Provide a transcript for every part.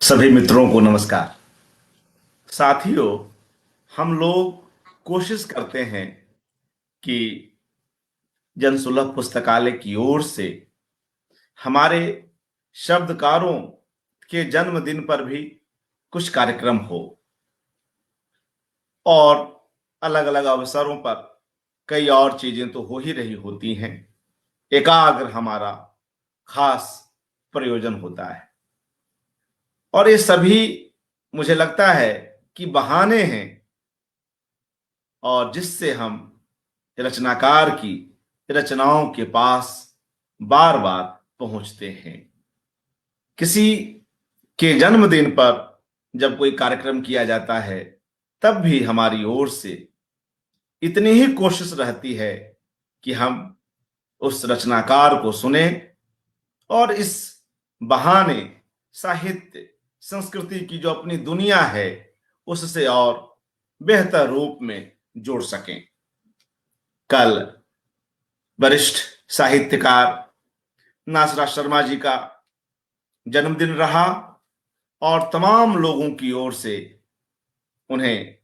सभी मित्रों को नमस्कार। साथियों, हम लोग कोशिश करते हैं कि जनसुलभ पुस्तकालय की ओर से हमारे शब्दकारों के जन्मदिन पर भी कुछ कार्यक्रम हो और अलग अलग अवसरों पर कई और चीजें तो हो ही रही होती हैं। एकाग्र हमारा खास प्रयोजन होता है और ये सभी मुझे लगता है कि बहाने हैं और जिससे हम रचनाकार की रचनाओं के पास बार बार पहुंचते हैं। किसी के जन्मदिन पर जब कोई कार्यक्रम किया जाता है तब भी हमारी ओर से इतनी ही कोशिश रहती है कि हम उस रचनाकार को सुने और इस बहाने साहित्य संस्कृति की जो अपनी दुनिया है उससे और बेहतर रूप में जोड़ सकें। कल वरिष्ठ साहित्यकार नासरा शर्मा जी का जन्मदिन रहा और तमाम लोगों की ओर से उन्हें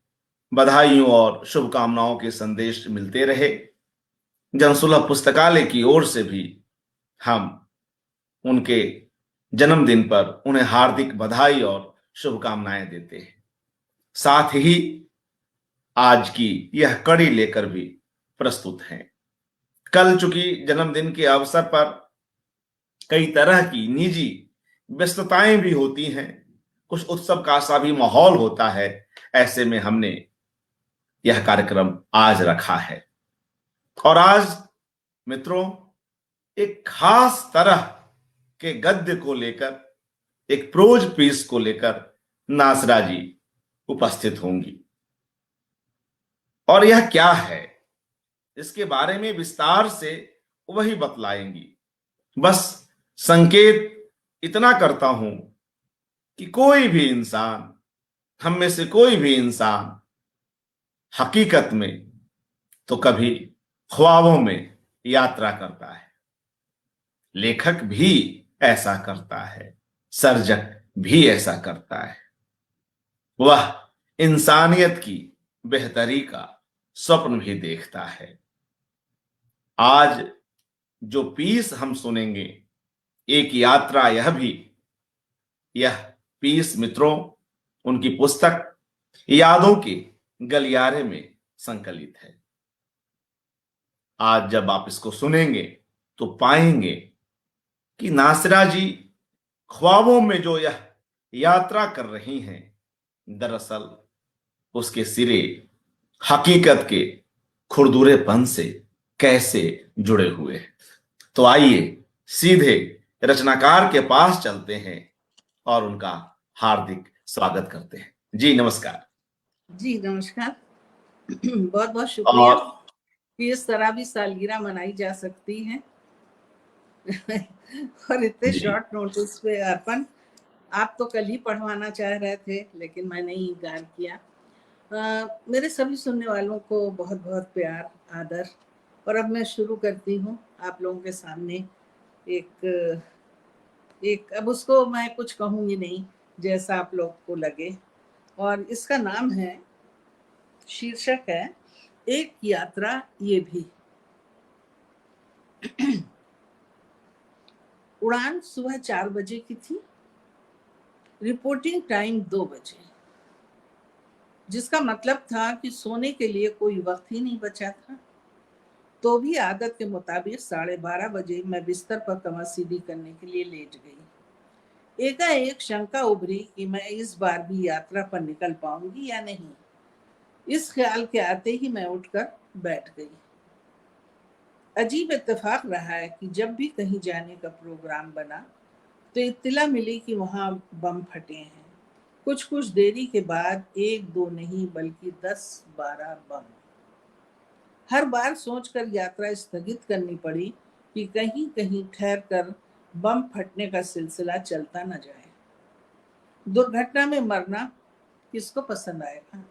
बधाइयों और शुभकामनाओं के संदेश मिलते रहे। जनसुलभ पुस्तकालय की ओर से भी हम उनके जन्मदिन पर उन्हें हार्दिक बधाई और शुभकामनाएं देते हैं। साथ ही आज की यह कड़ी लेकर भी प्रस्तुत हैं। कल चूंकि जन्मदिन के अवसर पर कई तरह की निजी व्यस्तताएं भी होती हैं, कुछ उत्सव का सा भी माहौल होता है, ऐसे में हमने यह कार्यक्रम आज रखा है। और आज मित्रों एक खास तरह के गद्य को लेकर, एक प्रोज पीस को लेकर नासरा जी उपस्थित होंगी और यह क्या है इसके बारे में विस्तार से वही बतलाएंगी। बस संकेत इतना करता हूं कि कोई भी इंसान, हम में से कोई भी इंसान हकीकत में तो कभी ख्वाबों में यात्रा करता है। लेखक भी ऐसा करता है, सर्जक भी ऐसा करता है। वह इंसानियत की बेहतरी का स्वप्न भी देखता है। आज जो पीस हम सुनेंगे, एक यात्रा, यह पीस मित्रों उनकी पुस्तक यादों के गलियारे में संकलित है। आज जब आप इसको सुनेंगे तो पाएंगे कि नासिरा जी ख्वाबों में जो यह यात्रा कर रही हैं, दरअसल उसके सिरे हकीकत के खुरदुरेपन से कैसे जुड़े हुए हैं। तो आइए सीधे रचनाकार के पास चलते हैं और उनका हार्दिक स्वागत करते हैं। जी नमस्कार। जी नमस्कार। बहुत बहुत शुक्रिया कि इस तरह भी सालगिरह मनाई जा सकती है और इतने शॉर्ट नोटिस पे। अर्पण, आप तो कल ही पढ़वाना चाह रहे थे लेकिन मैंने ही इंकार किया। मेरे सभी सुनने वालों को बहुत बहुत प्यार, आदर। और अब मैं शुरू करती हूँ आप लोगों के सामने एक अब उसको मैं कुछ कहूँगी नहीं, जैसा आप लोग को लगे। और इसका नाम है, शीर्षक है एक यात्रा ये भी। उड़ान सुबह 4 बजे की थी, रिपोर्टिंग टाइम 2 बजे, जिसका मतलब था कि सोने के लिए कोई वक्त ही नहीं बचा था। तो भी आदत के मुताबिक 12:30 बजे मैं बिस्तर पर कमर सीधी करने के लिए लेट गई। एकाएक शंका उभरी कि मैं इस बार भी यात्रा पर निकल पाऊंगी या नहीं। इस ख्याल के आते ही मैं उठकर बैठ गई। अजीब इत्तेफाक रहा है कि जब भी कहीं जाने का प्रोग्राम बना तो इत्तला मिली कि वहां बम फटे हैं। कुछ देरी के बाद 1-2 नहीं बल्कि 10-12 बम। हर बार सोचकर यात्रा स्थगित करनी पड़ी कि कहीं कहीं ठहर कर बम फटने का सिलसिला चलता न जाए। दुर्घटना में मरना किसको पसंद आएगा।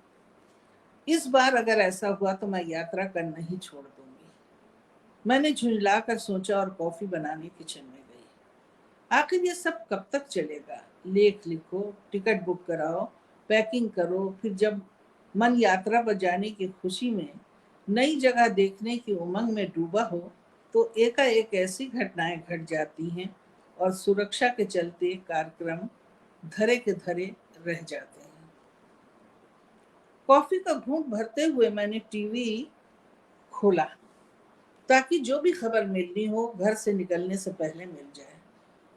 इस बार अगर ऐसा हुआ तो मैं यात्रा करना ही छोड़ दूंगी। मैंने झुंझला कर सोचा और कॉफी बनाने किचन में गई। आखिर ये सब कब तक चलेगा। लेख लिखो, टिकट बुक कराओ, पैकिंग करो, फिर जब मन यात्रा पर जाने की खुशी में, नई जगह देखने की उमंग में डूबा हो, तो एकाएक ऐसी घटनाएं घट जाती हैं और सुरक्षा के चलते कार्यक्रम धरे के धरे रह जाते हैं। कॉफी का घूंट भरते हुए मैंने टीवी खोला ताकि जो भी खबर मिलनी हो घर से निकलने से पहले मिल जाए,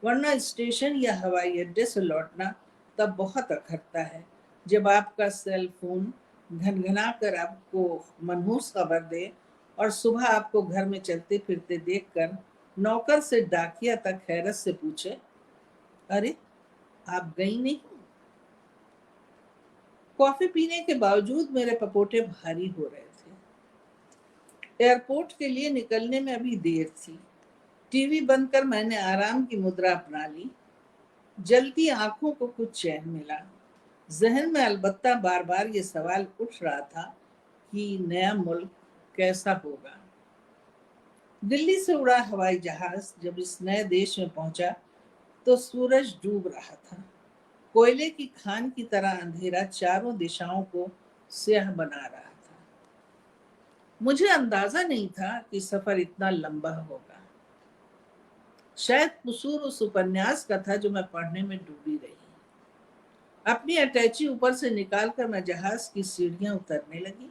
वरना स्टेशन या हवाई अड्डे से लौटना तब बहुत अखरता है जब आपका सेल फोन घनघना कर आपको मनहूस खबर दे और सुबह आपको घर में चलते फिरते देखकर नौकर से डाकिया तक हैरत से पूछे, अरे आप गई नहीं? कॉफी पीने के बावजूद मेरे पपोटे भारी हो रहे थे। एयरपोर्ट के लिए निकलने में अभी देर थी। टीवी बंद कर मैंने आराम की मुद्रा अपना ली। जलती आंखों को कुछ चैन मिला। जहन में अलबत्ता बार बार ये सवाल उठ रहा था कि नया मुल्क कैसा होगा। दिल्ली से उड़ा हवाई जहाज जब इस नए देश में पहुंचा तो सूरज डूब रहा था। कोयले की खान की तरह अंधेरा चारों दिशाओं को स्याह बना रहा था। मुझे अंदाजा नहीं था कि सफर इतना लंबा होगा। शायद कसूर उस उपन्यास का था जो मैं पढ़ने में डूबी रही। अपनी अटैची ऊपर से निकालकर मैं जहाज की सीढ़ियां उतरने लगी।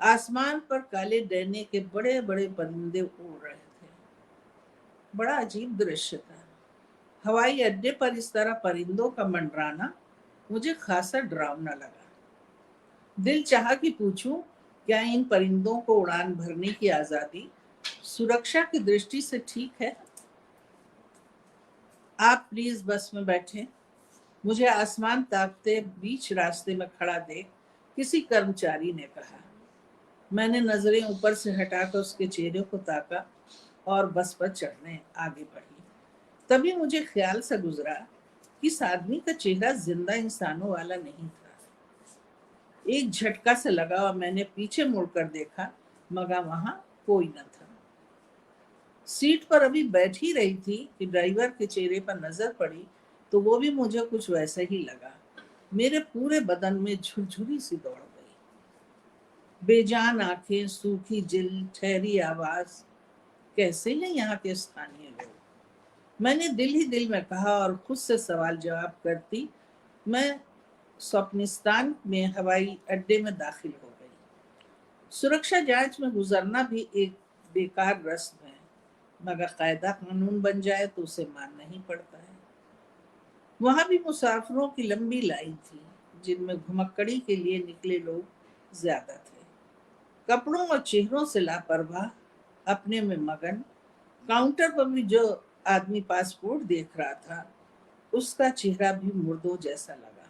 आसमान पर काले डैने के बड़े बड़े परिंदे उड़ रहे थे। बड़ा अजीब दृश्य था। हवाई अड्डे पर इस तरह परिंदों का मंडराना मुझे खासा डरावना लगा। दिल चाहा कि पूछूं, क्या इन परिंदों को उड़ान भरने की आजादी सुरक्षा की दृष्टि से ठीक है? आप प्लीज बस में बैठे, मुझे आसमान ताकते बीच रास्ते में खड़ा देख किसी कर्मचारी ने कहा। मैंने नजरें ऊपर से हटाकर उसके चेहरे को ताका और बस पर चढ़ने आगे बढ़ी। तभी मुझे ख्याल से गुजरा कि इस आदमी का चेहरा जिंदा इंसानों वाला नहीं था। एक झटका से लगा और मैंने पीछे मुड़कर देखा, मगर वहां कोई न था। सीट पर अभी बैठ ही रही थी कि ड्राइवर के चेहरे पर नजर पड़ी तो वो भी मुझे कुछ वैसा ही लगा। मेरे पूरे बदन में झुरझुरी सी दौड़ गई। बेजान आंखें, सूखी जिल्द, ठहरी आवाज, कैसे हैं यहाँ के स्थानीय लोग? मैंने दिल ही दिल में कहा और खुद से सवाल जवाब करती मैं स्वप्निस्तान में हवाई अड्डे में दाखिल हो गई। सुरक्षा जांच में गुजरना भी एक बेकार रस्म है, मगर कायदा कानून बन जाए तो उसे मानना ही पड़ता है। वहां भी मुसाफिरों की लंबी लाइन थी, जिनमें घुमक्कड़ी के लिए निकले लोग ज्यादा थे। कपड़ों और चेहरों से लापरवाह, अपने में मगन। काउंटर पर भी जो आदमी पासपोर्ट देख रहा था उसका चेहरा भी मुर्दों जैसा लगा,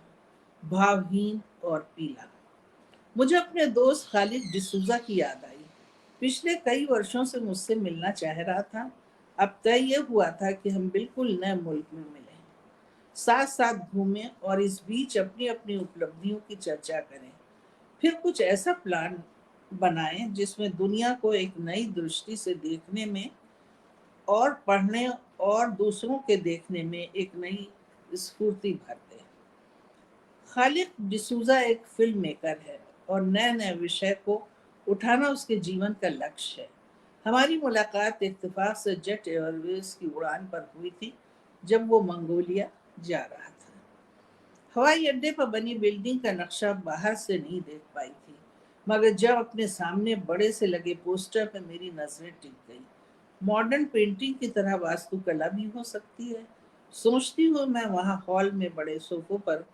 भावहीन और पीला। मुझे अपने दोस्त खालिद डिसूजा की याद आई। पिछले कई वर्षों से मुझसे मिलना चाह रहा था। अब तय ये हुआ था कि हम बिल्कुल नए मुल्क में मिलें, साथ साथ घूमें और इस बीच अपनी अपनी उपलब्धियों की चर्चा करें। फिर कुछ ऐसा प्लान बनाएं जिसमें दुनिया को एक नई दृष्टि से देखने में और पढ़ने और दूसरों के देखने में एक नई स्फूर्ति भर दे। खालिद डिसूजा एक फिल्म मेकर है और नए नए विषय को उठाना उसके जीवन का लक्ष्य है। हमारी मुलाकात इत्तेफाक से जेट एयरवेज की उड़ान पर हुई थी जब वो मंगोलिया जा रहा था। हवाई अड्डे पर बनी बिल्डिंग का नक्शा बाहर से नहीं देख पाई थी, मगर जब अपने सामने बड़े से लगे पोस्टर पर मेरी नजरें टिक गई। मॉडर्न पेंटिंग की तरह वास्तुकला भी हो सकती है, सोचती हुए मैं वहां हॉल में बड़े सोफों पर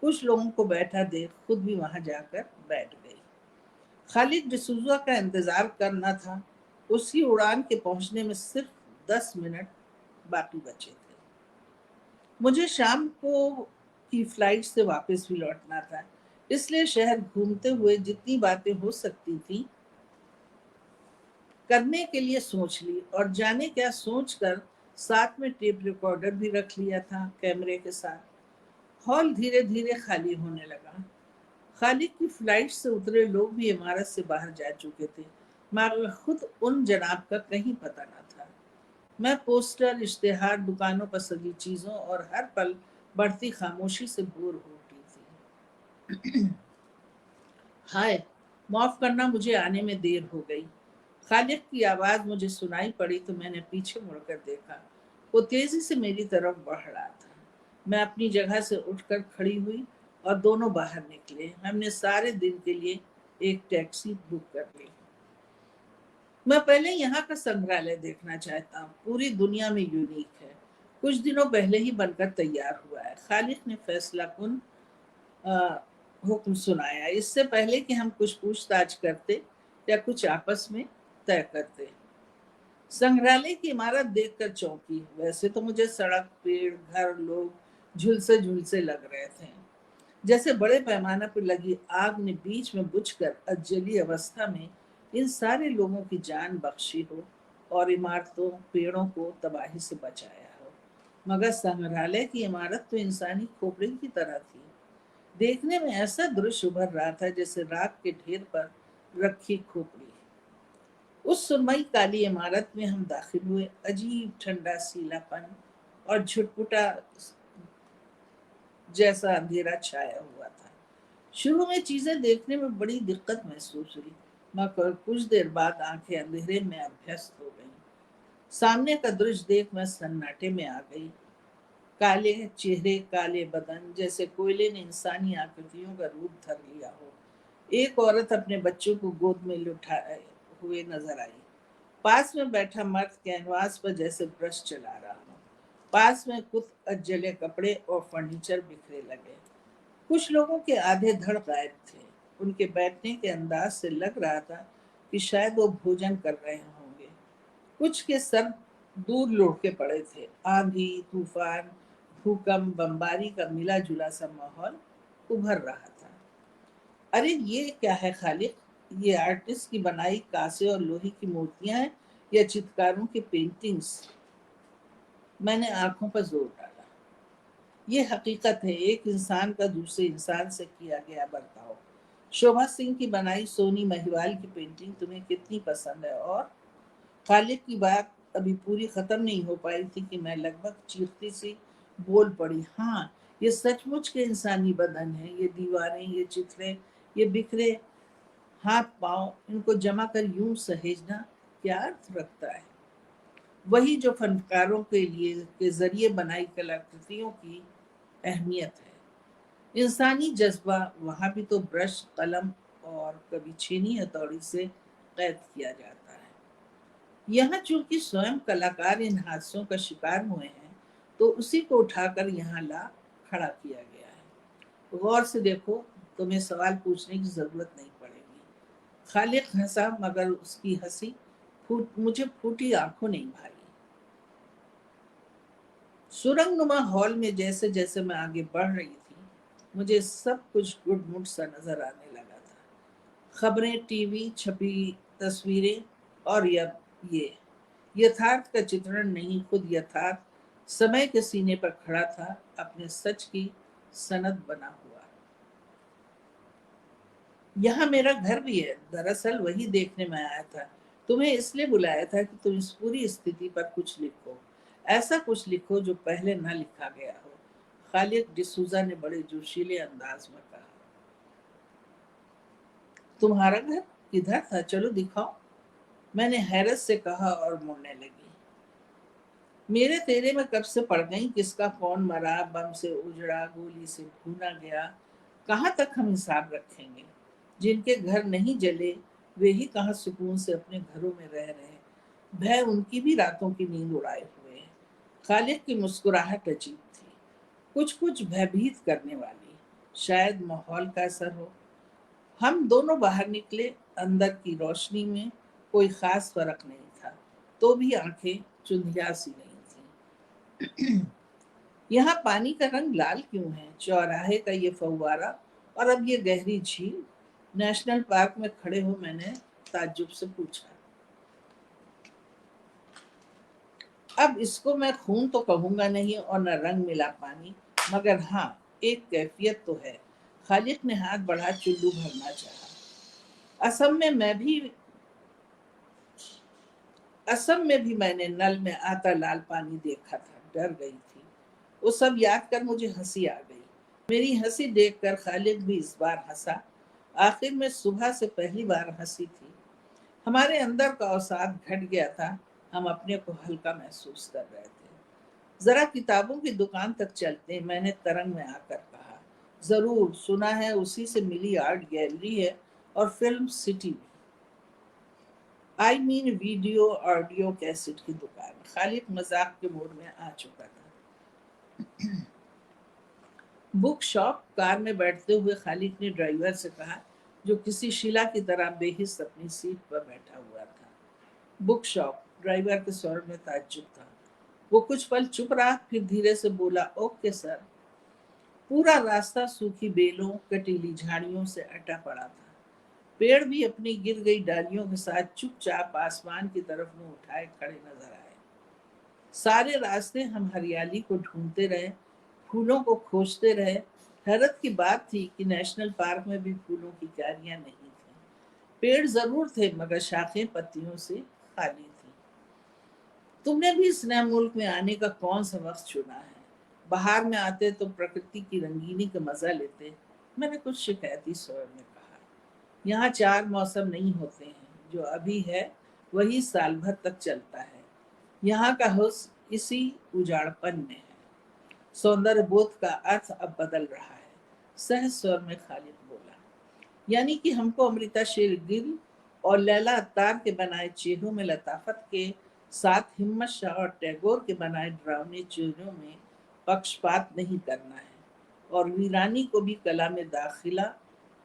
कुछ लोगों को बैठा देख खुद भी वहां जाकर बैठ गई। खालिद डिसूजा का इंतजार करना था। उसकी उड़ान के पहुंचने में सिर्फ 10 मिनट बाकी बचे थे। मुझे शाम को की फ्लाइट से वापस भी लौटना था, इसलिए शहर घूमते हुए जितनी बातें हो सकती थी करने के लिए सोच ली, और जाने क्या सोचकर साथ में टेप रिकॉर्डर भी रख लिया था कैमरे के साथ। हॉल धीरे धीरे खाली होने लगा। खालिद की फ्लाइट से उतरे लोग भी इमारत से बाहर जा चुके थे, मगर खुद उन जनाब का कहीं पता न था। मैं पोस्टर, इश्तेहार, दुकानों पर सजी चीजों और हर पल बढ़ती खामोशी से बोर हो उठी थी। हाय, माफ करना, मुझे आने में देर हो गई। खालिद की आवाज मुझे सुनाई पड़ी तो मैंने पीछे मुड़कर देखा। वो तेजी से मेरी तरफ बढ़ रहा था। मैं अपनी जगह से उठकर खड़ी हुई और दोनों बाहर निकले। हमने सारे दिन के लिए एक टैक्सी बुक कर ली। मैं पहले यहाँ का संग्रहालय देखना चाहता हूँ, पूरी दुनिया में यूनिक है। कुछ दिनों पहले ही बनकर तैयार हुआ है। खालिद ने फैसला कुन हुक्म सुनाया, इससे पहले कि हम कुछ पूछताछ करते या कुछ आपस में तय करते। संग्रहालय की इमारत देखकर चौंकी। वैसे तो मुझे सड़क, पेड़, घर, लोग झुलसे झुलसे लग रहे थे, जैसे बड़े पैमाने पर लगी आग ने बीच में बुझकर अजली अवस्था में इन सारे लोगों की जान बख्शी हो और इमारतों, पेड़ों को तबाही से बचाया हो। मगर संग्रहालय की इमारत तो इंसानी खोपड़ी की तरह थी। देखने में ऐसा दृश्य उभर रहा था जैसे राख के ढेर पर रखी खोपड़ी। उस सुरमई काली इमारत में हम दाखिल हुए। अजीब ठंडा सीलापन और झुटपुटा जैसा अंधेरा छाया हुआ था। शुरू में चीजें देखने में बड़ी दिक्कत महसूस हुई, मगर कुछ देर बाद आंखें अंधेरे में अभ्यस्त हो गईं। सामने का दृश्य देख मैं सन्नाटे में आ गई। काले चेहरे, काले बदन, जैसे कोयले ने इंसानी आकृतियों का रूप धर लिया हो। एक औरत अपने बच्चों को गोद में उठाए हुए नजर आई। पास में बैठा मर्द कैनवास पर जैसे ब्रश चला रहा हो। पास में कुछ अजले कपड़े और फर्नीचर बिखरे लगे। कुछ लोगों के आधे धड़ गायब थे। उनके बैठने के अंदाज से लग रहा था कि शायद वो भोजन कर रहे होंगे। कुछ के सर दूर लुढ़के पड़े थे। आंधी, तूफान, भूकंप, बमबारी का मिला जुला सा माहौल उभर रहा था। अरे ये क्या है खालिद? ये आर्टिस्ट की बनाई कांसे और लोहे की मूर्तियां हैं या चित्रकारों की पेंटिंग्स? मैंने आंखों पर जोर डाला। ये हकीकत है, एक इंसान का दूसरे इंसान से किया गया बर्ताव। शोभा सिंह की बनाई सोनी महिवाल की पेंटिंग तुम्हें कितनी पसंद है? और खालिद की बात अभी पूरी खत्म नहीं हो पाई थी कि मैं लगभग चीखती सी बोल पड़ी। हाँ, ये सचमुच के इंसानी बदन है। ये दीवारें, ये चित्रें, ये बिखरे हाथ पांव, इनको जमा कर यूं सहेजना क्या अर्थ रखता है? वही जो फनकारों के लिए के जरिए बनाई कलाकृतियों की अहमियत है। इंसानी जज्बा वहां भी तो ब्रश, कलम और कभी छीनी हथौड़ी से कैद किया जाता है। यहाँ चूंकि स्वयं कलाकार इन हादसों का शिकार हुए हैं, तो उसी को उठाकर यहाँ ला खड़ा किया गया है। गौर से देखो, तुम्हें सवाल पूछने की जरूरत नहीं पड़ेगी। खालिद हंसा, मगर उसकी हंसी मुझे फूटी आंखों नहीं भाई। सुरंगनुमा हॉल में जैसे जैसे मैं आगे बढ़ रही थी, मुझे सब कुछ गुडमुट सा नजर आने लगा था। खबरें, टीवी, छपी तस्वीरें और ये यथार्थ का चित्रण नहीं, खुद यथार्थ समय के सीने पर खड़ा था, अपने सच की सनद बना हुआ। यहाँ मेरा घर भी है। दरअसल वही देखने में आया था। तुम्हें इसलिए बुलाया था कि तुम इस पूरी स्थिति पर कुछ लिखो। ऐसा कुछ लिखो जो पहले ना लिखा गया हो। खालिद डिसूजा ने बड़े जोशीले अंदाज में कहा। तुम्हारा घर किधर था? चलो दिखाओ, मैंने हैरत से कहा और मुड़ने लगी। मेरे तेरे में कब से पड़ गई, किसका कौन मरा, बम से उजड़ा, गोली से भूना गया, कहाँ तक हम हिसाब रखेंगे? जिनके घर नहीं जले वे ही कहाँ सुकून से अपने घरों में रह रहे। भय उनकी भी रातों की नींद उड़ाए हुए है। खालिद की मुस्कुराहट अजीब थी, कुछ कुछ भयभीत करने वाली। शायद माहौल का असर हो। हम दोनों बाहर निकले। अंदर की रोशनी में कोई खास फर्क नहीं था, तो भी आंखें चुंधिया सी नहीं थी। यहाँ पानी का रंग लाल क्यों है? चौराहे का ये फव्वारा और अब ये गहरी झील। नेशनल पार्क में खड़े हो मैंने ताज्जुब से पूछा। अब इसको मैं खून तो कहूंगा नहीं और न रंग मिला पानी, मगर हाँ, एक कैफियत तो है। खालिद ने हाथ बढ़ा चुल्लू भरना चाहा। असम में भी मैंने नल में आता लाल पानी देखा था, डर गई थी। وہ سب یاد کر مجھے ہنسی آ گئی۔ میری ہنسی دیکھ کر خالد بھی اس بار ہنسا۔ آخر میں صبح سے پہلی بار ہنسی تھی۔ ہمارے اندر کا اوساط گھٹ گیا تھا، ہم اپنے کو ہلکا محسوس کر رہے تھے۔ ذرا کتابوں کی دکان تک چلتے ہیں، میں نے ترنگ میں آ کر کہا۔ ضرور، سنا ہے اسی سے ملی آرٹ گیلری ہے اور فلم سٹی بھی۔ آئی مین ویڈیو آڈیو کیسٹ کی دکان۔ خالد مذاق کے موڈ میں آ چکا تھا۔ بک شاپ، کار میں بیٹھتے ہوئے خالد نے ڈرائیور سے کہا جو کسی شیلا کی طرح بے حس اپنی سیٹ پر بیٹھا ہوا تھا۔ بک شاپ، ڈرائیور کے سور میں تعجب تھا۔ وہ کچھ پل چپ رہا، پھر دھیرے سے بولا، اوکے سر۔ پورا راستہ سوکھی بیلوں، کٹیلی جھاڑیوں سے اٹا پڑا تھا۔ پیڑ بھی اپنی گر گئی ڈالیوں کے ساتھ چپ چاپ آسمان کی طرف منہ اٹھائے کھڑے نظر آئے۔ سارے راستے ہم ہریالی کو ڈھونڈتے رہے، پھولوں کو کھوجتے رہے۔ حیرت کی بات تھی کہ نیشنل پارک میں بھی پھولوں کی کیاریاں نہیں تھیں۔ پیڑ ضرور تھے مگر شاخیں پتیوں سے خالی تھیں۔ تم نے بھی اس نئے ملک میں آنے کا کون سا وقت چنا ہے؟ باہر میں آتے تو پرکرتی کی رنگینی کا مزہ لیتے، میں نے کچھ شکایتی سور میں کہا۔ یہاں 4 موسم نہیں ہوتے ہیں، جو ابھی ہے وہی سال بھر تک چلتا ہے۔ یہاں کا حسن اسی اجاڑپن میں ہے۔ سوندر بودھ کا ارتھ اب بدل رہا ہے، سہج سور میں خالد بولا۔ یعنی کہ ہم کو امرتا شیر گل اور لیلا اتار کے بنائے چہروں میں لطافت کے ساتھ ہمت شاہ اور ٹیگور کے بنائے ڈراؤنے چہروں میں پکشپات نہیں کرنا ہے، اور ویرانی کو بھی کلا میں داخلہ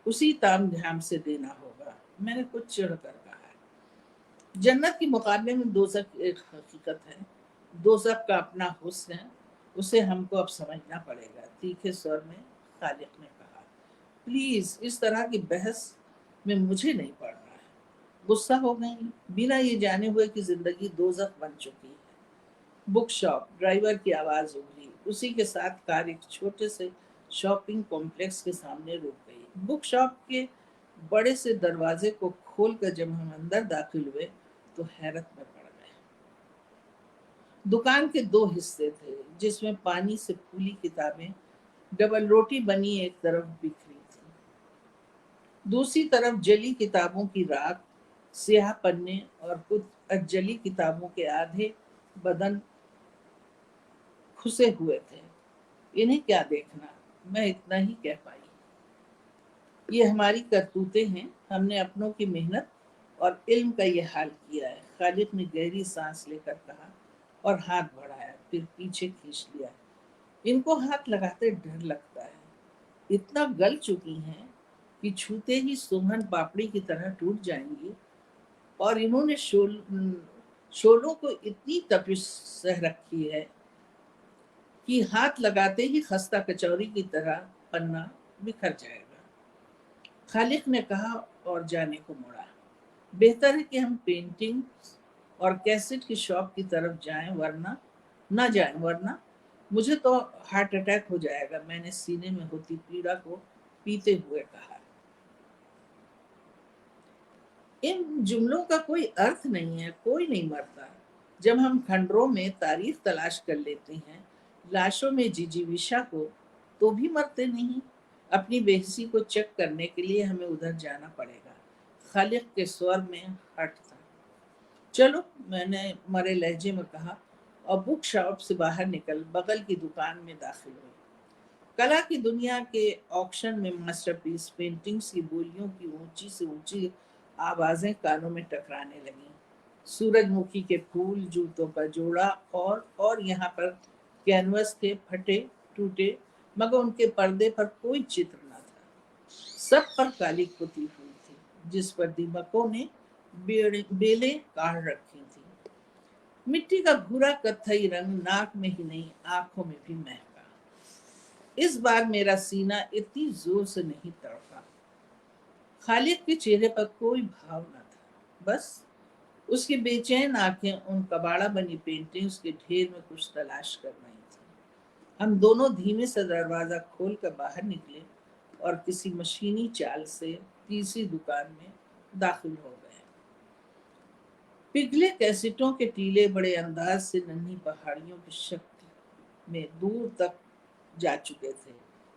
اسی تام جھام سے دینا ہوگا۔ میں نے کچھ چڑھ کر کہا ہے۔ جنت کے مقابلے میں دوزخ ایک حقیقت ہے، دوزخ کا اپنا حسن ہے، اسے ہم کو اب سمجھنا پڑے گا، تیکھے سور میں خالق نے کہا۔ پلیز اس طرح کی بحث میں مجھے نہیں پڑنا ہے۔ غصہ ہو گئی، بنا یہ جانے ہوئے کہ زندگی دوزخ بن چکی ہے۔ بک شاپ، ڈرائیور کی آواز ابھری، اسی کے ساتھ کار ایک چھوٹے سے شاپنگ کمپلیکس کے سامنے رک گئی۔ بک شاپ کے بڑے سے دروازے کو کھول کر جب ہم اندر داخل ہوئے تو حیرت میں پڑ گئے۔ دکان کے 2 حصے تھے، جس میں پانی سے پھولی کتابیں ڈبل روٹی بنی ایک طرف بکھری تھی، دوسری طرف جلی کتابوں کی راکھ، سیاہ پنے اور کچھ اجلی کتابوں کے آدھے بدن کھسے ہوئے تھے۔ انہیں کیا دیکھنا، میں اتنا ہی کہہ پائی۔ یہ ہماری کرتوتیں ہیں، ہم نے اپنوں کی محنت اور علم کا یہ حال کیا ہے۔ خالق نے گہری سانس لے کر کہا اور ہاتھ بڑھایا، پھر پیچھے کھینچ لیا۔ ان کو ہاتھ لگاتے ڈر لگتا ہے، اتنا گل چکی ہیں کہ چھوتے ہی سوہن پاپڑی کی طرح ٹوٹ جائیں گی، اور انہوں نے شولوں کو اتنی تپش سہ رکھی ہے کہ ہاتھ لگاتے ہی خستہ کچوری کی طرح پنا بکھر جائے گا۔ خالق نے کہا اور جانے کو مڑا۔ بہتر ہے کہ ہم پینٹنگ اور کیسٹ کی شاپ کی طرف جائیں ورنہ مجھے تو ہارٹ اٹیک ہو جائے گا، میں نے سینے میں ہوتی پیڑا کو پیتے ہوئے کہا۔ ان جملوں کا کوئی ارتھ نہیں ہے، کوئی نہیں مرتا۔ جب ہم کھنڈروں میں تاریخ تلاش کر لیتے ہیں، لاشوں میں جیجیوشا کو، تو بھی مرتے نہیں۔ اپنی بےحسی کو چیک کرنے کے لیے ہمیں ادھر جانا پڑے گا۔ خالق کے سور میں ہٹ تھا۔ چلو، میں نے مرے لہجے میں کہا، اور بک شاپ سے باہر نکل بغل کی دکان میں داخل ہوئی۔ کلا کی دنیا کے آکشن میں ماسٹر پیس پینٹنگز کی بولیوں کی اونچی سے اونچی آوازیں کانوں میں ٹکرانے لگیں۔ سورج مکھی کے پھول، جوتوں کا جوڑا، اور یہاں پر کینوس تھے، پھٹے ٹوٹے، مگر ان کے پردے پر کوئی چتر نہ تھا۔ سب پر کالی پتی ہوئی تھی، جس پر دیمکوں نے بیلیں کاڑھ رکھی تھی۔ مٹی کا بھورا کتھئی رنگ ناک میں ہی نہیں، آنکھوں میں بھی مہکا۔ اس بار میرا سینہ اتنی زور سے نہیں تڑپا۔ خالق کے چہرے پر کوئی بھاؤ نہ تھا، بس اس کی بے چین آنکھیں ان کباڑہ بنی پینٹنگز کے ڈھیر میں کچھ تلاش کر رہی تھیں۔ ہم دونوں دھیمے سے دروازہ کھول کر باہر نکلے اور کسی مشینی چال سے تیسری دکان میں داخل ہو گئے۔ پگھلے کیسٹوں کے ٹیلے بڑے انداز سے ننھی پہاڑیوں کی شکل में दूर तक जा चुके थे,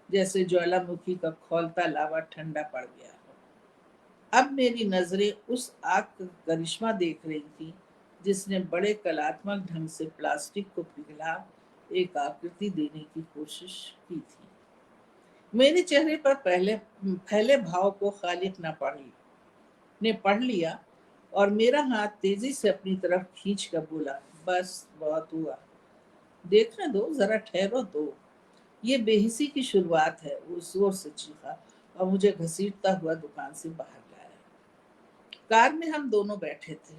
जैसे ज्वालामुखी का खौलता लावा ठंडा पड़ गया हो। अब मेरी नजरें उस आग का करिश्मा देख रही थी जिसने बड़े कलात्मक ढंग से प्लास्टिक को पिघला एक आकृति देने की कोशिश की थी। मेरे चेहरे पर पहले फैले भाव को खालिक ने पढ़ लिया और मेरा हाथ तेजी से अपनी तरफ खींच कर बोला, बस बहुत हुआ, देखने दो, जरा ठहरो दो, ये बेहिसी की शुरुआत है। वो जोर से चीखा और मुझे घसीटता हुआ दुकान से बाहर लाया। कार में हम दोनों बैठे थे,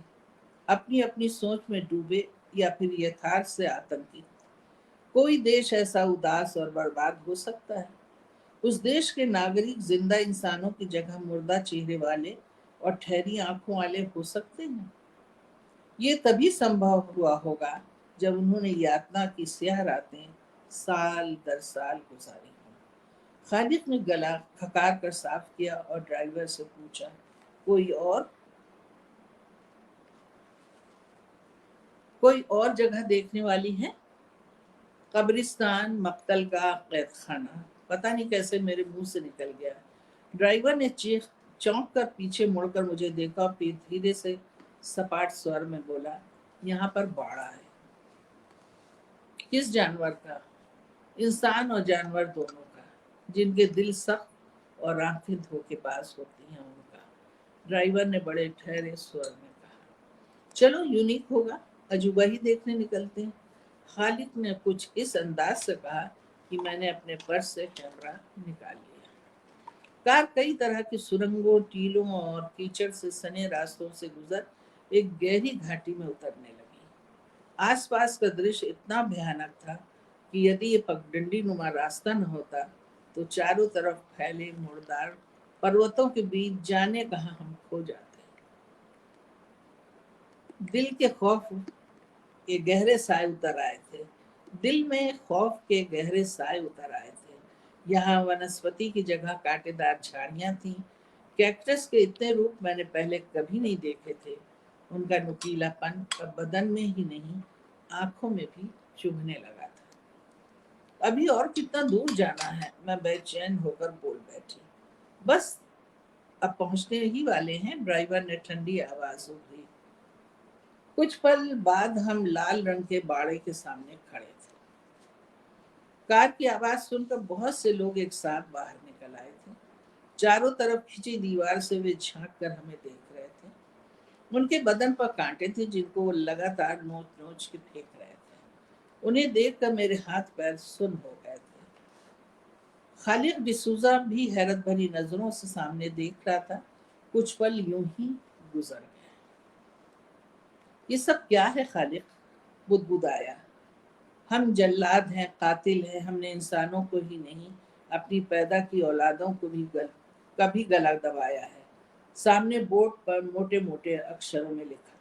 अपनी अपनी सोच में डूबे या फिर यथार्थ से आतंकित। कोई देश ऐसा उदास और बर्बाद हो सकता है? उस देश के नागरिक जिंदा इंसानों की जगह मुर्दा चेहरे वाले और ठहरी आंखों वाले हो सकते हैं? ये तभी संभव हुआ होगा जब उन्होंने यातना की स्याह रातें साल दर साल गुजारी हों। खालिद ने गला खकार कर साफ किया और ड्राइवर से पूछा, कोई और जगह देखने वाली है? कब्रिस्तान, मक्तलगाह, कैद खाना, पता नहीं कैसे मेरे मुंह से निकल गया। ड्राइवर ने चौंक कर पीछे मुड़कर मुझे देखा और फिर धीरे से सपाट स्वर में बोला, यहाँ पर बाड़ा है। किस जानवर का? इंसान और जानवर दोनों का, जिनके दिल सख्त और आंखें धोखेबाज होती हैं उनका। ड्राइवर ने बड़े ठहरे स्वर में कहा, चलो यूनिक होगा, अजूबा ही देखने निकलते हैं। खालिद ने कुछ इस अंदाज से कहा कि मैंने अपने पर्स से कैमरा निकाल लिया। कार कई तरह की सुरंगों, टीलों और कीचड़ से सने रास्तों से गुजर एक गहरी घाटी में उतरने लगी। आसपास का दृश्य इतना भयानक था कि यदि ये पगडंडी नुमा रास्ता न होता तो चारों तरफ फैले मुर्दार पर्वतों के बीच जाने कहाँ हम खो जाते। दिल के खौफ के गहरे साए उतर आए थे। दिल में खौफ के गहरे साए उतर आए थे। यहाँ वनस्पति की जगह कांटेदार झाड़ियां थीं। कैक्टस के इतने रूप मैंने पहले कभी नहीं देखे थे। उनका नुकीलापन अब बदन में ही नहीं, आंखों में भी चुभने लगा था। अभी और कितना दूर जाना है? मैं बेचैन होकर बोल बैठी। बस अब पहुंचने ही वाले हैं, ड्राइवर ने ठंडी आवाज में कही। कुछ पल बाद हम लाल रंग के बाड़े के सामने खड़े थे। कार की आवाज सुनकर बहुत से लोग एक साथ बाहर निकल आए थे। चारों तरफ खिंची दीवार से वे झांक कर हमें देख रहे थे। उनके बदन पर कांटे थे जिनको वो लगातार नोच नोच के फेंक रहे थे। उन्हें देखकर मेरे हाथ पैर सुन्न हो गए थे। खालिद डिसूजा भी हैरत भरी नजरों से सामने देख रहा था। कुछ पल यूं ही गुजर गए। ये सब क्या है खालिद? बुदबुदाया। हम जल्लाद हैं, कातिल हैं। हमने इंसानों को ही नहीं, अपनी पैदा की औलादों को भी कभी गला दबाया है। सामने बोर्ड पर मोटे मोटे अक्षरों में लिखा था।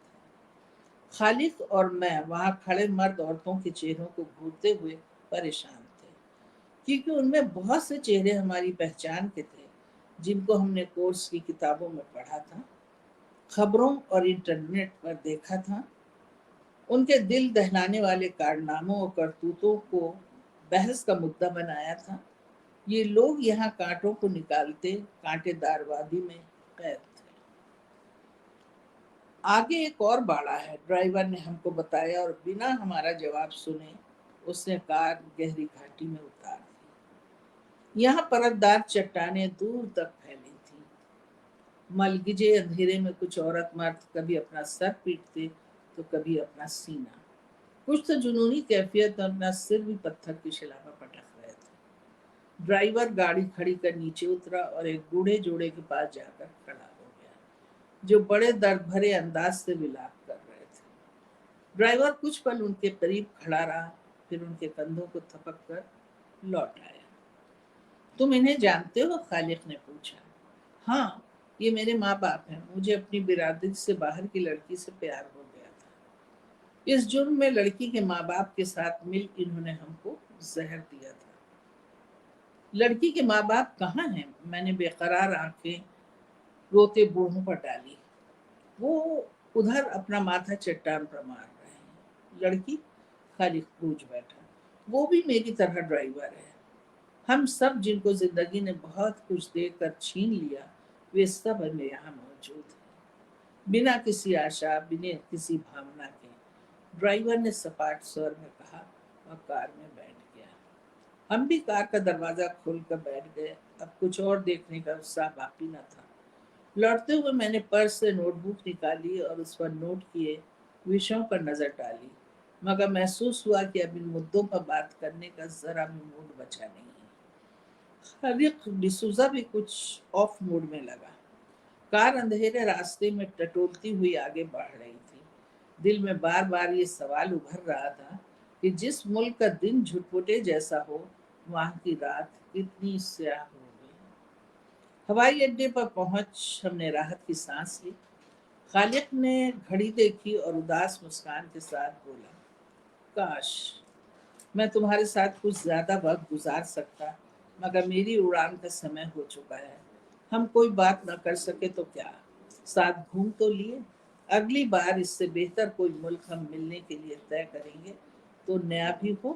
खालिद और मैं वहां खड़े मर्द औरतों के चेहरों को घूरते हुए परेशान थे, क्योंकि उनमें बहुत से चेहरे हमारी पहचान के थे, जिनको हमने कोर्स की किताबों में पढ़ा था, खबरों और इंटरनेट पर देखा था। उनके दिल दहलाने वाले कारनामों और करतूतों को बहस का मुद्दा बनाया था। ये लोग यहाँ कांटों को निकालते कांटेदार वादी में कैद थे। आगे एक और बाड़ा है, ड्राइवर ने हमको बताया और बिना हमारा जवाब सुने उसने कार गहरी घाटी में उतार दी। यहाँ परतदार चट्टानें दूर तक फैली थी। मलगिजे अंधेरे में कुछ औरत मर्द कभी अपना सर पीटते तो कभी अपना सीना। कुछ तो जुनूनी कैफियत में अपना सिर भी पत्थर की शिला पर पटक रहे थे। ड्राइवर गाड़ी खड़ी कर नीचे उतरा और एक बूढ़े जोड़े के पास जाकर खड़ा हो गया, जो बड़े दर्द भरे अंदाज से विलाप कर रहे थे। ड्राइवर कुछ पल उनके करीब खड़ा रहा, फिर उनके कंधों को थपक कर लौट आया। तुम इन्हें जानते हो? खालिद ने पूछा। हाँ, ये मेरे माँ बाप हैं। मुझे अपनी बिरादरी से बाहर की लड़की से प्यार हो गया था। इस जुर्म में लड़की के माँ बाप के साथ मिल इन्होंने हमको जहर दिया था। लड़की के माँ बाप कहाँ हैं? मैंने बेकरार आंखें रोते बूढ़ों पर डाली। वो उधर अपना माथा चट्टान पर मार रहे हैं। लड़की? खालिद पूछ बैठा। وہ بھی میری طرح ڈرائیور ہے. ہم سب جن کو زندگی نے بہت کچھ دے کر چھین لیا وہ سب ہمیں یہاں موجود ہیں، بنا کسی آشا، بنا کسی بھاونا کے. ڈرائیور نے سپاٹ سور میں کہا اور کار میں بیٹھ گیا. ہم بھی کار کا دروازہ کھول کر بیٹھ گئے. اب کچھ اور دیکھنے کا اتساہ باقی نہ تھا. لوٹتے ہوئے میں نے پرس سے نوٹ بک نکالی اور اس پر نوٹ کیے وشوں پر نظر ڈالی، مگر محسوس ہوا کہ اب ان مدوں پر بات کرنے کا ذرا بھی موڈ بچا نہیں ہے. خالق ڈسوزا بھی کچھ آف موڈ میں لگا. کار اندھیرے راستے میں ٹٹولتی ہوئی آگے بڑھ رہی تھی. دل میں بار بار یہ سوال ابھر رہا تھا کہ جس ملک کا دن جھٹپٹے جیسا ہو وہاں کی رات کتنی سیاہ ہو گئی. ہوائی اڈے پر پہنچ ہم نے راحت کی سانس لی. خالق نے گھڑی دیکھی اور اداس مسکان کے ساتھ بولا، کاش میں تمہارے ساتھ کچھ زیادہ وقت گزار سکتا، مگر میری اڑان کا سمے ہو چکا ہے. ہم کوئی بات نہ کر سکے تو کیا، ساتھ گھوم تو لیے. اگلی بار اس سے بہتر کوئی ملک ہم ملنے کے لیے طے کریں گے تو نیا بھی ہو.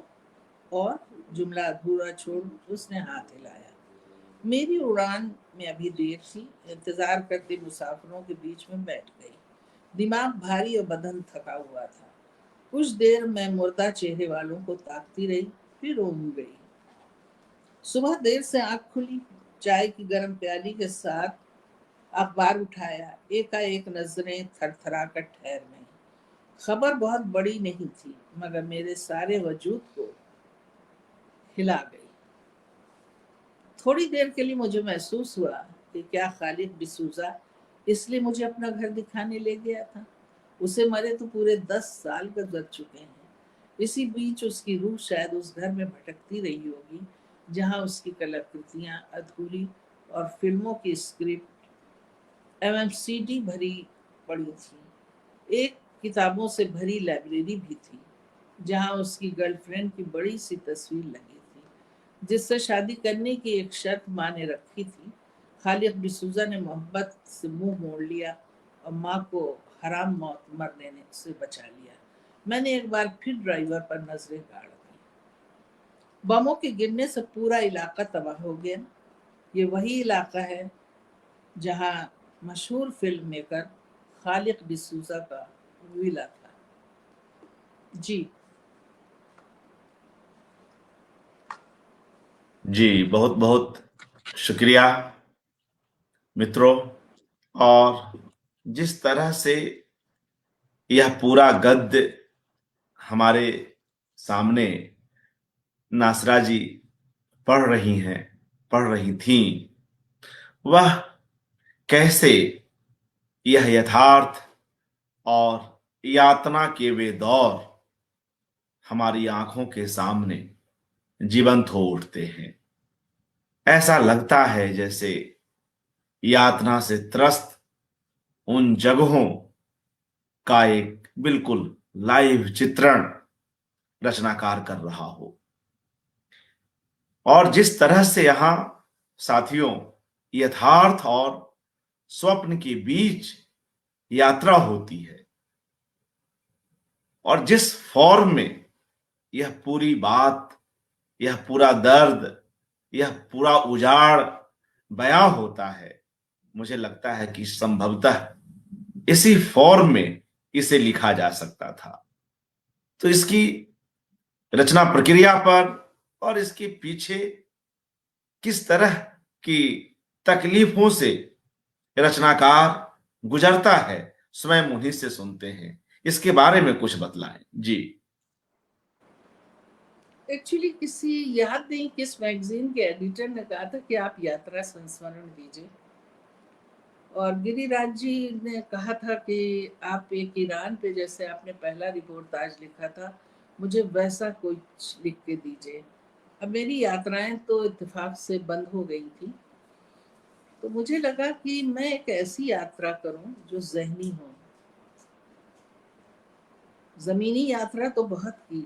اور جملہ ادھورا چھوڑ اس نے ہاتھ ہلایا. میری اڑان میں ابھی دیر تھی. انتظار کرتے مسافروں کے بیچ میں بیٹھ گئی. دماغ بھاری اور بدن تھکا ہوا تھا. کچھ دیر میں مردہ چہرے والوں کو تاکتی رہی، پھر اونگ گئی. صبح دیر سے آنکھ کھلی. چائے کی گرم پیالی کے ساتھ اخبار اٹھایا. ایک نظریں تھر تھرا کر ٹھہر گئیں. خبر بہت بڑی نہیں تھی مگر میرے سارے وجود کو ہلا گئی. تھوڑی دیر کے لیے مجھے محسوس ہوا کہ کیا خالق ڈسوزا اس لیے مجھے اپنا گھر دکھانے لے گیا تھا. اسے مرے تو پورے 10 سال گزر چکے ہیں. اسی بیچ اس کی روح شاید اس گھر میں بھٹکتی رہی ہوگی جہاں اس کی کلاکرتیاں ادھوری اور فلموں کی اسکرپٹ MMCD بھری پڑی تھی. ایک کتابوں سے بھری لائبریری بھی تھی جہاں اس کی گرل فرینڈ کی بڑی سی تصویر لگی تھی جس سے شادی کرنے کی ایک شرط ماں نے رکھی تھی. خالق ڈسوزا نے محبت سے منہ موڑ لیا اور ماں کو حرام موت مرنے سے بچا لیا. میں نے ایک بار پھر ڈرائیور پر نظریں گاڑ دی. بموں کے گرنے سے پورا علاقہ تباہ ہو گیا. یہ وہی علاقہ ہے جہاں مشہور فلم میکر خالق ڈسوزا کا ویلا تھا. جی جی بہت بہت شکریہ متروں. اور جس طرح سے یہ پورا گد ہمارے سامنے ناصرہ جی پڑھ رہی تھیں، وہ کیسے یہ یتھارتھ اور یاتنا کے وہ دور ہماری آنکھوں کے سامنے جیونت ہو اٹھتے ہیں. ایسا لگتا ہے جیسے یاتنا سے ترست ان جگہوں کا ایک بالکل لائیو چترن رچناکار کر رہا ہو. اور جس طرح سے یہاں ساتھیوں یتھارتھ اور سوپن کے بیچ یاترا ہوتی ہے اور جس فارم میں یہ پوری بات، یہ پورا درد، یہ پورا اجاڑ بیاں ہوتا ہے، مجھے لگتا ہے کہ سمبھوتہ اسی فارم میں اسے لکھا جا سکتا تھا. تو اس کی رچنا پرکریا پر اور اس کے پیچھے کس طرح کی تکلیفوں سے رچناکار گزرتا ہے سوئم انہیں سے سنتے ہیں. اس کے بارے میں کچھ بتلائیں. جی ایکچولی کسی یاد نہیں کس میگزین کے ایڈیٹر نے کہا تھا کہ آپ یاترا سنسمرن دیجیے، اور گری راج جی نے کہا تھا کہ آپ ایک ایران پہ جیسے آپ نے پہلا رپورٹاج لکھا تھا مجھے ویسا کچھ لکھ کے دیجیے. اب میری یاترائیں تو اتفاق سے بند ہو گئی تھی تو مجھے لگا کہ میں ایک ایسی یاترا کروں جو ذہنی ہو. زمینی یاترا تو بہت کی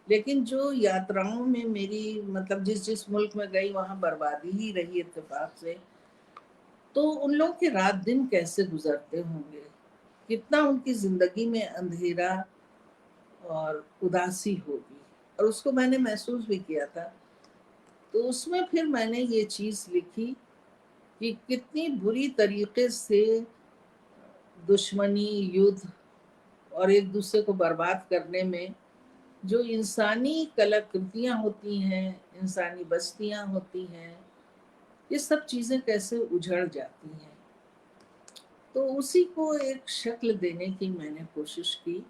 لیکن جو یاتراؤں میں میری مطلب جس ملک میں گئی وہاں بربادی ہی رہی اتفاق سے، تو ان لوگوں کے رات دن کیسے گزرتے ہوں گے، کتنا ان کی زندگی میں اندھیرا اور اداسی ہوگی. اور اس کو میں نے محسوس بھی کیا تھا. تو اس میں پھر میں نے یہ چیز لکھی کہ کتنی بری طریقے سے دشمنی، یدھ اور ایک دوسرے کو برباد کرنے میں جو انسانی کلاکرتیاں ہوتی ہیں، انسانی بستیاں ہوتی ہیں، یہ سب چیزیں کیسے اجڑ جاتی ہیں. تو اسی کو ایک شکل دینے کی میں نے کوشش کی،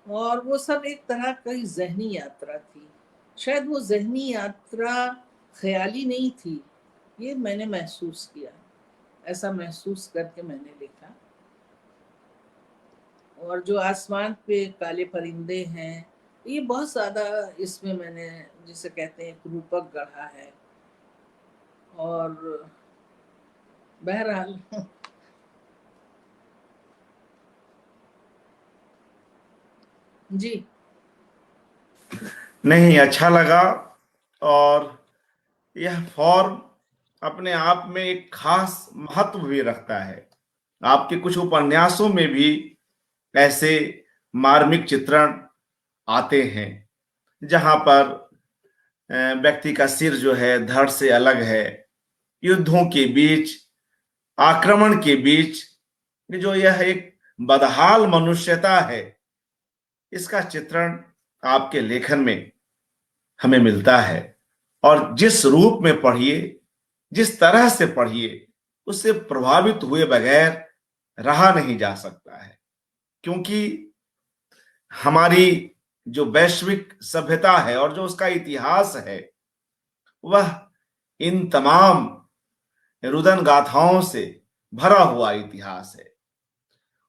اور وہ سب ایک طرح کی ذہنی یاترا تھی. شاید وہ ذہنی یاترا خیالی نہیں تھی، یہ میں نے محسوس کیا، ایسا محسوس کر کے میں نے لکھا. اور جو آسمان پہ کالے پرندے ہیں، یہ بہت زیادہ اس میں نے جسے کہتے ہیں ایک روپک گڑھا ہے. اور بہرحال جی نہیں، اچھا لگا. اور یہ فارم اپنے آپ میں ایک خاص مہتو بھی رکھتا ہے. آپ کے کچھ اپنیاسوں میں بھی ایسے مارمک چترن آتے ہیں جہاں پر ویکتی کا سر جو ہے دھڑ سے الگ ہے، یدھوں کے بیچ، آکرمن کے بیچ جو یہ ایک بدحال منشیتا ہے، اس کا چترن آپ کے لیکھن میں ہمیں ملتا ہے. اور جس روپ میں پڑھیے، جس طرح سے پڑھیے، اس سے پربھاوت ہوئے بغیر رہا نہیں جا سکتا ہے. کیونکہ ہماری جو ویشوک سبھیتا ہے اور جو اس کا اتہاس ہے، وہ ان تمام رودن گاتھاؤں سے بھرا ہوا اتہاس ہے.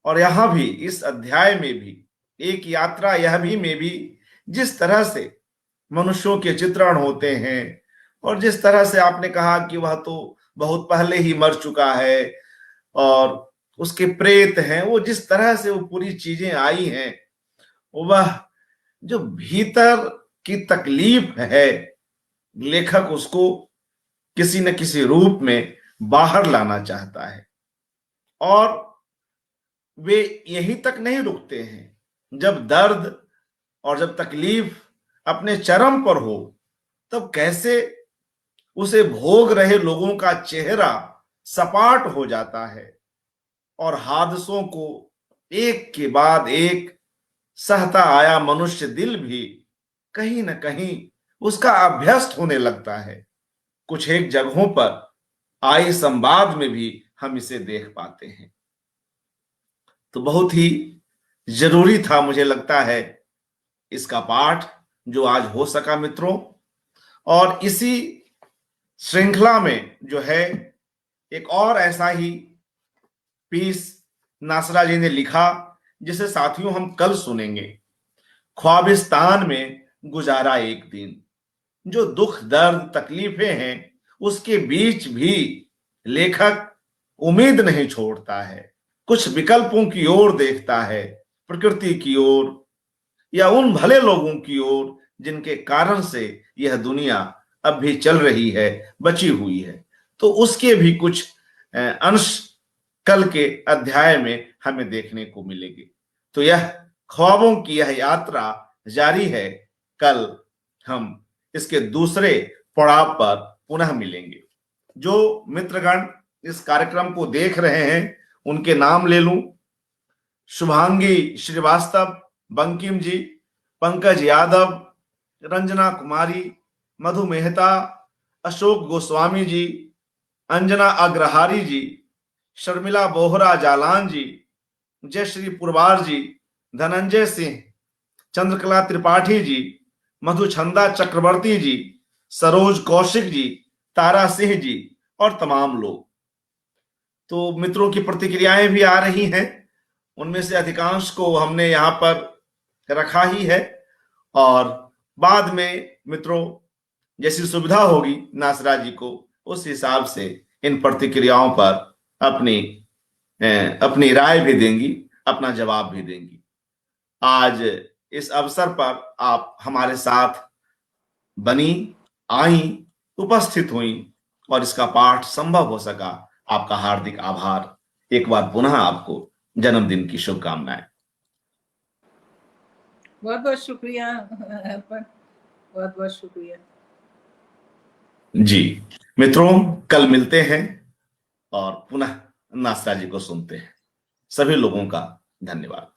اور یہاں بھی اس ادھیائے میں بھی ایک یاترا یہ بھی میں بھی جس طرح سے منشوں کے چترن ہوتے ہیں، اور جس طرح سے آپ نے کہا کہ وہ تو بہت پہلے ہی مر چکا ہے اور اس کے پریت ہیں، وہ جس طرح سے وہ پوری چیزیں آئی ہیں، وہ جو بھیتر کی تکلیف ہے، لیکھک اس کو کسی نہ کسی روپ میں باہر لانا چاہتا ہے. اور وہ یہیں تک نہیں رکتے ہیں. جب درد اور جب تکلیف اپنے چرم پر ہو، تب کیسے اسے بھوگ رہے لوگوں کا چہرہ سپاٹ ہو جاتا ہے، اور حادثوں کو ایک کے بعد ایک سہتا آیا منشیہ دل بھی کہیں نہ کہیں اس کا ابھیست ہونے لگتا ہے. کچھ ایک جگہوں پر آئی سمواد میں بھی ہم اسے دیکھ پاتے ہیں. تو بہت ہی ضروری تھا، مجھے لگتا ہے، اس کا پاٹھ جو آج ہو سکا متروں. اور اسی شرنکھلا میں جو ہے ایک اور ایسا ہی پیس ناصرہ جی نے لکھا، جسے ساتھیوں ہم کل سنیں گے. خوابستان میں گزارا ایک دن. جو دکھ درد تکلیفیں ہیں، اس کے بیچ بھی لیکھک امید نہیں چھوڑتا ہے. کچھ وکلپوں کی اور دیکھتا ہے، پرکرتی کی اور، یا ان بھلے لوگوں کی اور جن کے کارن سے یہ دنیا اب بھی چل رہی ہے، بچی ہوئی ہے. تو اس کے بھی کچھ انش کل کے ادھیائے میں ہمیں دیکھنے کو ملے گی. تو یہ خوابوں کی یہ یاترا جاری ہے. کل ہم اس کے دوسرے پڑاؤ پر پنہ ملیں گے. جو مترگن اس کارکرم کو دیکھ رہے ہیں ان کے نام لے لوں: شبھانگی شریواستو، بنکم جی، پنکج یادو، رنجنا کماری، مدھو مہتا، اشوک گوسوامی جی، انجنا اگرہاری جی، شرملا بوہرا جالان جی، جے شری پوروار جی، دھننجے سنگھ، چندرکلا ترپاٹھی جی، مدھو چھندا چکرورتی جی، سروج کوشک جی، تارا سنگھ جی، اور تمام لوگ. تو متروں کی پرتکریائیں بھی آ رہی ہیں. ان میں سے ادھکانش کو ہم نے یہاں پر رکھا ہی ہے، اور بعد میں متروں جیسی سویدھا ہوگی ناصرہ جی کو، اس حساب سے ان پرتکریاؤں پر اپنی رائے بھی دیں گی، اپنا جواب بھی دیں گی. آج اس اوسر پر آپ ہمارے ساتھ بنی، آئیں، اپستھت ہوئیں، اور اس کا پاٹھ سمبھو ہو سکا. آپ کا ہاردک آبھار. ایک بار پنہ آپ کو جنم دن کی شبھ کامنائیں. बहुत बहुत शुक्रिया अर्पण, बहुत बहुत शुक्रिया। जी मित्रों, कल मिलते हैं और पुनः नासरा जी को सुनते हैं। सभी लोगों का धन्यवाद।